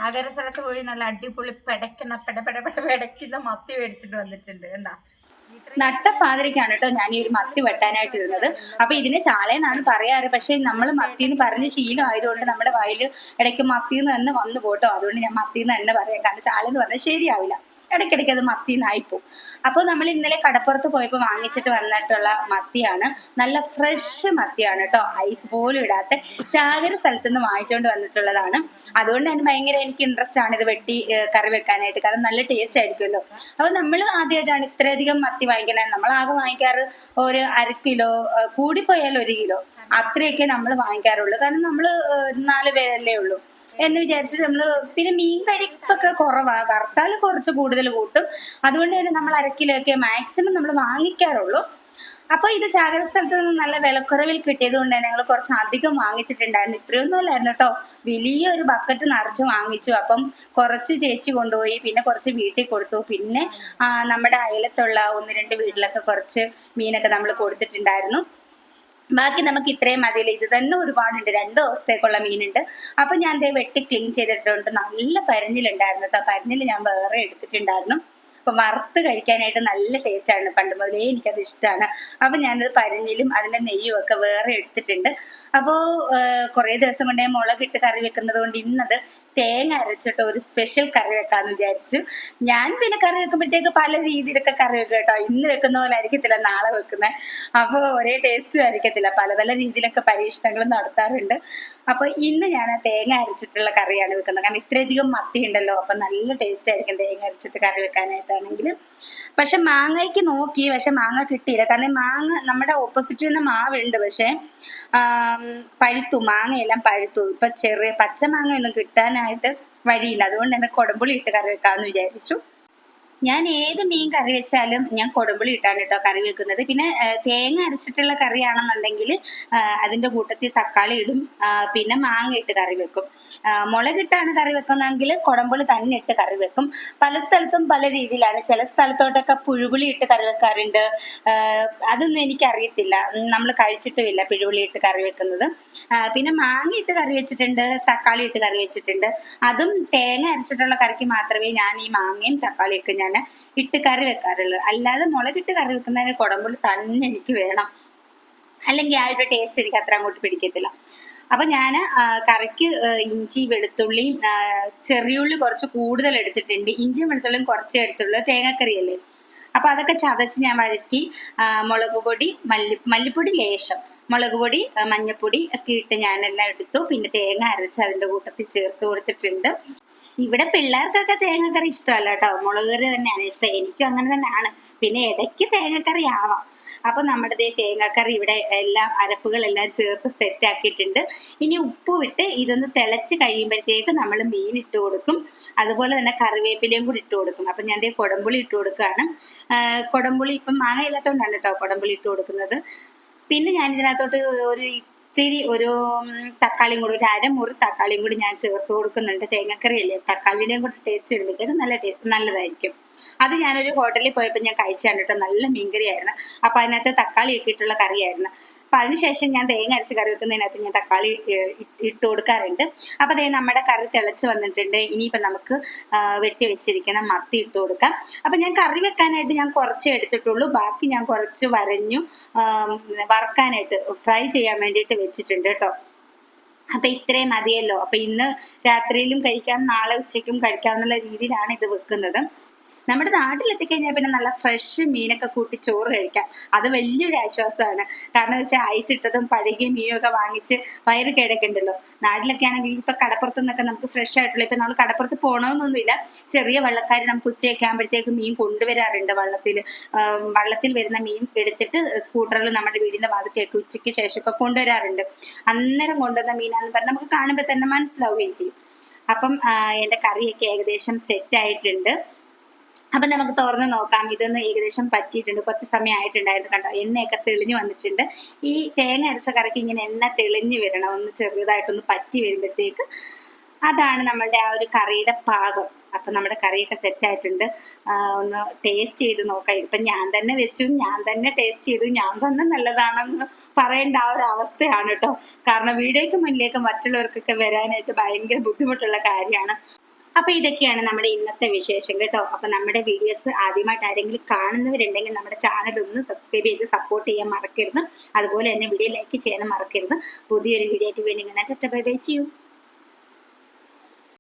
ചാകര സ്ഥലത്ത് പോയി നല്ല അടിപൊളി പെടക്കുന്ന മത്തി മേടിച്ചിട്ട് വന്നിട്ടുണ്ട്. എന്താ നട്ടപ്പാതിരിക്കാണ് കേട്ടോ ഞാൻ ഈ ഒരു മത്തി വെട്ടാനായിട്ട് ഇരുന്നത്. അപ്പൊ ഇതിന് ചാളയെന്നാണ് പറയാറ്. പക്ഷെ നമ്മൾ മത്തിന്ന് പറഞ്ഞ് ശീലം ആയതുകൊണ്ട് നമ്മുടെ വായിൽ ഇടയ്ക്ക് മത്തിന്ന് തന്നെ വന്നു പോട്ടോ. അതുകൊണ്ട് ഞാൻ മത്തിന്ന് തന്നെ പറയാം. കാരണം ചാളയെന്ന് പറഞ്ഞാൽ ശരിയാവില്ല. ഇടയ്ക്കിടയ്ക്ക് അത് മത്തിന്നായിപ്പോ. അപ്പോൾ നമ്മൾ ഇന്നലെ കടപ്പുറത്ത് പോയപ്പോൾ വാങ്ങിച്ചിട്ട് വന്നിട്ടുള്ള മത്തിയാണ്. നല്ല ഫ്രഷ് മത്തിയാണ് കേട്ടോ. ഐസ് പോലും ഇടാത്ത ചാകര സ്ഥലത്ത് നിന്ന് വാങ്ങിച്ചുകൊണ്ട് വന്നിട്ടുള്ളതാണ്. അതുകൊണ്ട് തന്നെ ഭയങ്കര എനിക്ക് ഇൻട്രസ്റ്റ് ആണ് ഇത് വെട്ടി കറി വെക്കാനായിട്ട്. കാരണം നല്ല ടേസ്റ്റ് ആയിരിക്കുമല്ലോ. അപ്പോൾ നമ്മൾ ആദ്യമായിട്ടാണ് ഇത്രയധികം മത്തി വാങ്ങിക്കുന്നത്. നമ്മൾ ആകെ വാങ്ങിക്കാറ് ഒരു 1/2 കിലോ, കൂടിപ്പോയാൽ 1 കിലോ അത്രയൊക്കെ നമ്മൾ വാങ്ങിക്കാറുള്ളൂ. കാരണം നമ്മൾ 4 പേരല്ലേ ഉള്ളൂ എന്ന് വിചാരിച്ചിട്ട് നമ്മള് പിന്നെ മീൻ കഴിപ്പൊക്കെ കുറവാണ്. വറുത്താൽ കുറച്ച് കൂടുതൽ കൂട്ടും. അതുകൊണ്ട് തന്നെ നമ്മൾ 1/2 കിലോ ഒക്കെ മാക്സിമം നമ്മൾ വാങ്ങിക്കാറുള്ളൂ. അപ്പൊ ഇത് ചാകര സ്ഥലത്ത് നിന്ന് നല്ല വിലക്കുറവിൽ കിട്ടിയത് കൊണ്ട് തന്നെ ഞങ്ങൾ കുറച്ച് അധികം വാങ്ങിച്ചിട്ടുണ്ടായിരുന്നു. ഇത്രയൊന്നും അല്ലായിരുന്നു കേട്ടോ. വലിയൊരു ബക്കറ്റ് നിറച്ച് വാങ്ങിച്ചു. അപ്പം കുറച്ച് ചേച്ചി കൊണ്ടുപോയി, പിന്നെ കുറച്ച് വീട്ടിൽ കൊടുത്തു. പിന്നെ നമ്മുടെ അയലത്തുള്ള 1-2 വീട്ടിലൊക്കെ കുറച്ച് മീനൊക്കെ നമ്മൾ കൊടുത്തിട്ടുണ്ടായിരുന്നു. ബാക്കി നമുക്ക് ഇത്രയും മതിയില്ല. ഇത് തന്നെ ഒരുപാടുണ്ട്. 2 ദിവസത്തേക്കുള്ള മീനുണ്ട്. അപ്പൊ ഞാൻ ദേ വെട്ടി ക്ലീൻ ചെയ്തിട്ടുണ്ട്. നല്ല പരിഞ്ഞിലുണ്ടായിരുന്നു കേട്ടോ. പരിഞ്ഞിൽ ഞാൻ വേറെ എടുത്തിട്ടുണ്ടായിരുന്നു. അപ്പൊ വറുത്ത് കഴിക്കാനായിട്ട് നല്ല ടേസ്റ്റ് ആണ്. പണ്ട് മുതലേ എനിക്കത് ഇഷ്ടമാണ്. അപ്പൊ ഞാനത് പരിഞ്ഞിലും അതിന്റെ നെയ്യും ഒക്കെ വേറെ എടുത്തിട്ടുണ്ട്. അപ്പോൾ കുറേ ദിവസം കൊണ്ടേ മുളകിട്ട് കറി വെക്കുന്നത് കൊണ്ട് ഇന്നത് തേങ്ങ അരച്ചിട്ട് ഒരു സ്പെഷ്യൽ കറി വെക്കാന്ന് വിചാരിച്ചു. ഞാൻ പിന്നെ കറി വെക്കുമ്പോഴത്തേക്ക് പല രീതിയിലൊക്കെ കറി വെക്കും കേട്ടോ. ഇന്ന് വെക്കുന്ന പോലെ ആയിരിക്കത്തില്ല നാളെ വെക്കുന്നത്. അപ്പോൾ ഒരേ ടേസ്റ്റും ആയിരിക്കത്തില്ല. പല പല രീതിയിലൊക്കെ പരീക്ഷണങ്ങൾ നടത്താറുണ്ട്. അപ്പൊ ഇന്ന് ഞാൻ തേങ്ങ അരച്ചിട്ടുള്ള കറിയാണ് വെക്കുന്നത്. കാരണം ഇത്രയധികം മത്തി ഉണ്ടല്ലോ. അപ്പൊ നല്ല ടേസ്റ്റ് ആയിരിക്കും തേങ്ങ അരച്ചിട്ട് കറി വെക്കാനായിട്ടാണെങ്കിൽ. പക്ഷെ മാങ്ങയ്ക്ക് നോക്കി, പക്ഷെ മാങ്ങ കിട്ടിയില്ല. കാരണം മാങ്ങ നമ്മുടെ ഓപ്പോസിറ്റ് തന്നെ മാവുണ്ട്. പക്ഷെ പഴുത്തു, മാങ്ങയെല്ലാം പഴുത്തു. ഇപ്പൊ ചെറിയ പച്ച മാങ്ങ ഒന്നും കിട്ടാനായിട്ട് വഴിയില്ല. അതുകൊണ്ട് തന്നെ കൊടമ്പുളി ഇട്ട് കറി വെക്കാമെന്ന് വിചാരിച്ചു. ഞാൻ ഏത് മീൻ കറി വെച്ചാലും ഞാൻ കൊടമ്പുളി ഇട്ടാണ് കേട്ടോ കറി വെക്കുന്നത്. പിന്നെ തേങ്ങ അരച്ചിട്ടുള്ള കറിയാണെന്നുണ്ടെങ്കിൽ അതിന്റെ കൂട്ടത്തിൽ തക്കാളി ഇടും. പിന്നെ മാങ്ങ ഇട്ട് കറി വെക്കും. മുളകിട്ടാണ് കറി വെക്കുന്നതെങ്കിൽ കൊടമ്പുളി തന്നെ ഇട്ട് കറി വെക്കും. പല സ്ഥലത്തും പല രീതിയിലാണ്. ചില സ്ഥലത്തോട്ടൊക്കെ പുഴുപുളി ഇട്ട് കറി വെക്കാറുണ്ട്. അതൊന്നും എനിക്കറിയത്തില്ല. നമ്മൾ കഴിച്ചിട്ടുമില്ല പുഴുപുളി ഇട്ട് കറി വെക്കുന്നത്. പിന്നെ മാങ്ങ ഇട്ട് കറി വെച്ചിട്ടുണ്ട്, തക്കാളി ഇട്ട് കറി വെച്ചിട്ടുണ്ട്. അതും തേങ്ങ അരച്ചിട്ടുള്ള കറിക്ക് മാത്രമേ ഞാൻ ഈ മാങ്ങയും തക്കാളിയൊക്കെ ഞാൻ ഇട്ട് കറി വെക്കാറുള്ളൂ. അല്ലാതെ മുളകിട്ട് കറി വെക്കുന്നതിന് കൊടമ്പുളി തന്നെ എനിക്ക് വേണം. അല്ലെങ്കിൽ ആ ഒരു ടേസ്റ്റ് എനിക്ക് അത്ര അങ്ങോട്ട് പിടിക്കത്തില്ല. അപ്പൊ ഞാൻ കറിക്ക് ഇഞ്ചി വെളുത്തുള്ളിയും ചെറിയുള്ളി കുറച്ച് കൂടുതൽ എടുത്തിട്ടുണ്ട്. ഇഞ്ചിയും വെളുത്തുള്ളിയും കുറച്ചേ എടുത്തുള്ളൂ. തേങ്ങാക്കറിയല്ലേ. അപ്പൊ അതൊക്കെ ചതച്ച് ഞാൻ വഴറ്റി മുളക് പൊടി, മല്ലിപ്പൊടി ലേശം, മുളക് പൊടി, മഞ്ഞപ്പൊടി ഒക്കെ ഇട്ട് ഞാനെല്ലാം എടുത്തു. പിന്നെ തേങ്ങ അരച്ച് അതിന്റെ കൂട്ടത്തിൽ ചേർത്ത് കൊടുത്തിട്ടുണ്ട്. ഇവിടെ പിള്ളേർക്കൊക്കെ തേങ്ങക്കറി ഇഷ്ടമല്ല കേട്ടോ. മുളക് കറി തന്നെയാണ് ഇഷ്ടം. എനിക്കും അങ്ങനെ തന്നെയാണ്. പിന്നെ ഇടയ്ക്ക് തേങ്ങക്കറി ആവാം. അപ്പൊ നമ്മുടെ തേങ്ങാക്കറി ഇവിടെ എല്ലാം അരപ്പുകളെല്ലാം ചേർത്ത് സെറ്റ് ആക്കിയിട്ടുണ്ട്. ഇനി ഉപ്പ് വിട്ട് ഇതൊന്ന് തിളച്ച് കഴിയുമ്പോഴത്തേക്ക് നമ്മൾ മീൻ ഇട്ട് കൊടുക്കും. അതുപോലെ തന്നെ കറിവേപ്പിലയും കൂടി ഇട്ട് കൊടുക്കും. അപ്പൊ ഞാൻ കൊടമ്പുളി ഇട്ട് കൊടുക്കുകയാണ്. കൊടമ്പുളി ഇപ്പം മാങ്ങ ഇല്ലാത്തതുകൊണ്ടാണ് കേട്ടോ കൊടമ്പുളി ഇട്ട് കൊടുക്കുന്നത്. പിന്നെ ഞാൻ ഇതിനകത്തോട്ട് ഒരു തക്കാളിയും കൂടി, ഒരു അരമുറി തക്കാളിയും കൂടി ഞാൻ ചേർത്ത് കൊടുക്കുന്നുണ്ട്. തേങ്ങാക്കറി അല്ലേ, തക്കാളിയുടെയും കൂടി ടേസ്റ്റ് വരുമ്പോഴത്തേക്ക് നല്ലതായിരിക്കും. അത് ഞാനൊരു ഹോട്ടലിൽ പോയപ്പോൾ ഞാൻ കഴിച്ചാണ് കേട്ടോ. നല്ല മീൻകറിയായിരുന്നു. അപ്പൊ അതിനകത്ത് തക്കാളി ഇട്ടിട്ടുള്ള കറിയായിരുന്നു. അപ്പൊ അതിനുശേഷം ഞാൻ തേങ്ങ അരച്ച് കറി വെക്കുന്നതിനകത്ത് ഞാൻ തക്കാളി ഇട്ട് കൊടുക്കാറുണ്ട്. അപ്പൊ നമ്മുടെ കറി തിളച്ച് വന്നിട്ടുണ്ട്. ഇനിയിപ്പോ നമുക്ക് വെട്ടി വെച്ചിരിക്കുന്ന മത്തി ഇട്ട് കൊടുക്കാം. അപ്പൊ ഞാൻ കറി വെക്കാനായിട്ട് ഞാൻ കുറച്ചേ എടുത്തിട്ടുള്ളൂ. ബാക്കി ഞാൻ കുറച്ച് വരഞ്ഞു വറക്കാനായിട്ട് ഫ്രൈ ചെയ്യാൻ വേണ്ടിയിട്ട് വെച്ചിട്ടുണ്ട് കേട്ടോ. അപ്പൊ ഇത്രയും മതിയല്ലോ. അപ്പൊ ഇന്ന് രാത്രിയിലും കഴിക്കാം, നാളെ ഉച്ചയ്ക്കും കഴിക്കാവുന്ന രീതിയിലാണ് ഇത് വെക്കുന്നത്. നമ്മുടെ നാട്ടിലെത്തിക്കഴിഞ്ഞാൽ പിന്നെ നല്ല ഫ്രഷ് മീനൊക്കെ കൂട്ടി ചോറ് കഴിക്കാം. അത് വലിയൊരു ആശ്വാസമാണ്. കാരണം എന്ന് വെച്ചാൽ ഐസ് ഇട്ടതും പഴകിയ മീനൊക്കെ വാങ്ങിച്ച് വയറ് കേടൊക്കെയുണ്ടല്ലോ. നാട്ടിലൊക്കെ ആണെങ്കിൽ ഇപ്പൊ കടപ്പുറത്തു നിന്നൊക്കെ നമുക്ക് ഫ്രഷ് ആയിട്ടുള്ള, ഇപ്പൊ നമ്മൾ കടപ്പുറത്ത് പോകണമെന്നൊന്നുമില്ല. ചെറിയ വള്ളക്കാർ നമുക്ക് ഉച്ചയൊക്കെ ആകുമ്പോഴത്തേക്ക് മീൻ കൊണ്ടുവരാറുണ്ട്. വള്ളത്തിൽ വരുന്ന മീൻ എടുത്തിട്ട് സ്കൂട്ടറിൽ നമ്മുടെ വീടിന്റെ വാതിക്കേക്ക് ഉച്ചയ്ക്ക് ശേഷമൊക്കെ കൊണ്ടുവരാറുണ്ട്. അന്നേരം കൊണ്ടുവന്ന മീനാന്ന് പറഞ്ഞാൽ നമുക്ക് കാണുമ്പോൾ തന്നെ മനസ്സിലാവുകയും ചെയ്യും. അപ്പം എന്റെ കറിയൊക്കെ ഏകദേശം സെറ്റ് ആയിട്ടുണ്ട്. അപ്പൊ നമുക്ക് തുറന്ന് നോക്കാം. ഇതൊന്ന് ഏകദേശം പറ്റിയിട്ടുണ്ട്. കുറച്ച് സമയം ആയിട്ടുണ്ടായിരുന്നു. കണ്ടോ, എണ്ണയൊക്കെ തെളിഞ്ഞു വന്നിട്ടുണ്ട്. ഈ തേങ്ങ അരച്ച കറിക്ക് ഇങ്ങനെ എണ്ണ തെളിഞ്ഞു വരണം. ഒന്ന് ചെറുതായിട്ടൊന്ന് പറ്റി വരുമ്പോഴത്തേക്ക് അതാണ് നമ്മളുടെ ആ ഒരു കറിയുടെ പാകം. അപ്പൊ നമ്മുടെ കറിയൊക്കെ സെറ്റ് ആയിട്ടുണ്ട്. ഒന്ന് ടേസ്റ്റ് ചെയ്ത് നോക്കാം. ഇതിപ്പോ ഞാൻ തന്നെ വെച്ചു, ഞാൻ തന്നെ ടേസ്റ്റ് ചെയ്തു, ഞാൻ തന്നെ നല്ലതാണെന്ന് പറയേണ്ട ആ ഒരു അവസ്ഥയാണ് കേട്ടോ. കാരണം വീഡിയോയ്ക്ക് മുന്നിലേക്ക് മറ്റുള്ളവർക്കൊക്കെ വരാനായിട്ട് ഭയങ്കര ബുദ്ധിമുട്ടുള്ള കാര്യമാണ്. അപ്പൊ ഇതൊക്കെയാണ് നമ്മുടെ ഇന്നത്തെ വിശേഷം കേട്ടോ. അപ്പൊ നമ്മുടെ വീഡിയോസ് ആദ്യമായിട്ട് ആരെങ്കിലും കാണുന്നവരുണ്ടെങ്കിൽ നമ്മുടെ ചാനൽ ഒന്ന് സബ്സ്ക്രൈബ് ചെയ്ത് സപ്പോർട്ട് ചെയ്യാൻ മറക്കരുത്. അതുപോലെ തന്നെ വീഡിയോ ലൈക്ക് ചെയ്യാനും മറക്കരുത്. പുതിയൊരു വീഡിയോ ആയിട്ട് വേണ്ടി ഇങ്ങനെ ബൈ ബൈ ചെയ്യൂ.